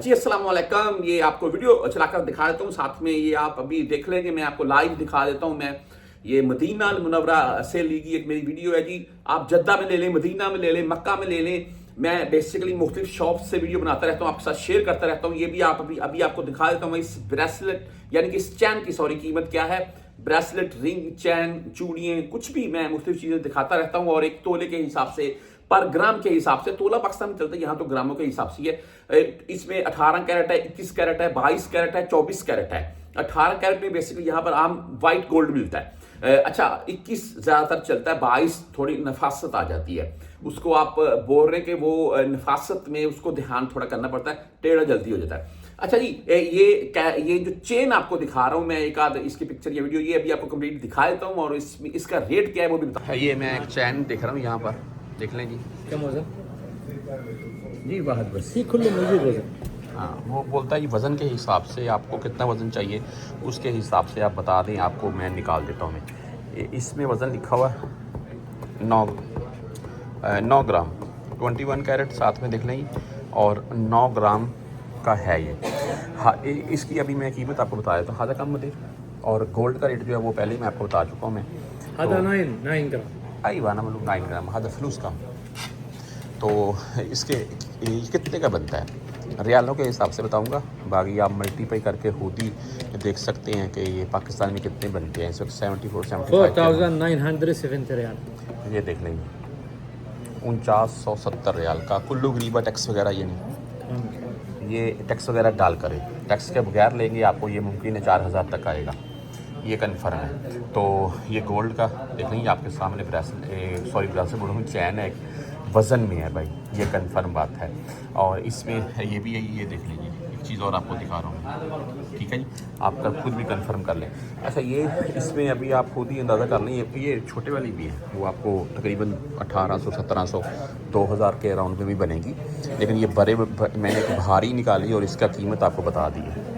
जी अस्सलाम वालेकुम। ये आपको वीडियो चलाकर दिखा देता हूँ, साथ में ये आप अभी देख लेंगे। मैं आपको लाइव दिखा देता हूँ। मैं ये मदीना अल मुनव्वरा से ली गई एक मेरी वीडियो है जी। आप जद्दा में ले लें, मदीना में ले लें, मक्का में ले लें। मैं बेसिकली मुख्तलिफ शॉप से वीडियो बनाता रहता हूँ, आपके साथ शेयर करता रहता हूँ। ये भी आप अभी आपको दिखा देता हूँ। इस ब्रेसलेट यानी कि इस चैन की कीमत क्या है। ब्रेसलेट, रिंग, चैन, चूड़ियाँ, कुछ भी मैं मुख्तलिफ चीज़ें दिखाता रहता हूँ। और एक तोले के हिसाब से, पर ग्राम के हिसाब से, तोला पाकिस्तान में चलता है, यहाँ तो ग्रामों के हिसाब से है। इसमें 18 कैरेट है, 21 कैरेट है, 22 कैरेट है, 24 कैरेट है। 18 कैरेट में बेसिकली यहाँ पर आम व्हाइट गोल्ड मिलता है। अच्छा, 21 ज्यादातर चलता है, 22 थोड़ी नफासत आ जाती है। उसको आप बोल रहे कि वो नफासत में उसको ध्यान थोड़ा करना पड़ता है, टेढ़ा जल्दी हो जाता है। अच्छा जी, ये जो चेन आपको दिखा रहा हूं मैं, एक आध इसकी पिक्चर या वीडियो ये अभी आपको कंप्लीट दिखा देता हूँ। और इसका रेट क्या है वो भी बता। ये मैं एक चैन देख रहा हूँ यहाँ पर, देख लें जी। क्या वजन जी वाहद बस ही खुले मौजूद वजन। हाँ, वो बोलता है जी वज़न के हिसाब से आपको कितना वज़न चाहिए, उसके हिसाब से आप बता दें, आपको मैं निकाल देता हूँ। मैं इसमें वज़न लिखा हुआ है 9 ग्राम, 21 कैरेट साथ में देख लें, और 9 ग्राम का है ये। हाँ, इसकी अभी मैं कीमत आपको बता देता हूँ। हाजा कम मदे, और गोल्ड का रेट जो है वो पहले ही मैं आपको बता चुका हूँ। मैं हादा 9 ग्राम आई वाना मतलब 9 ग्राम हाजा फ्लूस का। तो इसके कितने का बनता है रियालों के हिसाब से बताऊंगा, बाकी आप मल्टीप्लाई करके खुद ही देख सकते हैं कि ये पाकिस्तान में कितने बनते हैं इस वक्त। 4970 रियाल। ये देख लेंगे 4970 रियाल का कुल्लू गरीबा टैक्स वगैरह ये नहीं, ये टैक्स वगैरह डाल कर, टैक्स के बगैर लेंगे आपको ये मुमकिन है 4000 तक आएगा, ये कन्फर्म है। तो ये गोल्ड का देख लेंगे आपके सामने, ब्रेसलेट बोल रहा हूँ, चैन है, वज़न में है भाई, ये कंफर्म बात है। और इसमें ये भी है, ये देख लीजिए। एक चीज़ और आपको दिखा रहा हूँ, ठीक है जी, आप खुद भी कंफर्म कर लें। अच्छा, ये इसमें अभी आप खुद ही अंदाज़ा कर लें, ये छोटे वाली भी है, वो आपको तकरीबन 1800, 1700, 2000 के अराउंड में भी बनेगी। लेकिन ये मैंने भारी निकाली और इसका कीमत आपको बता दी है।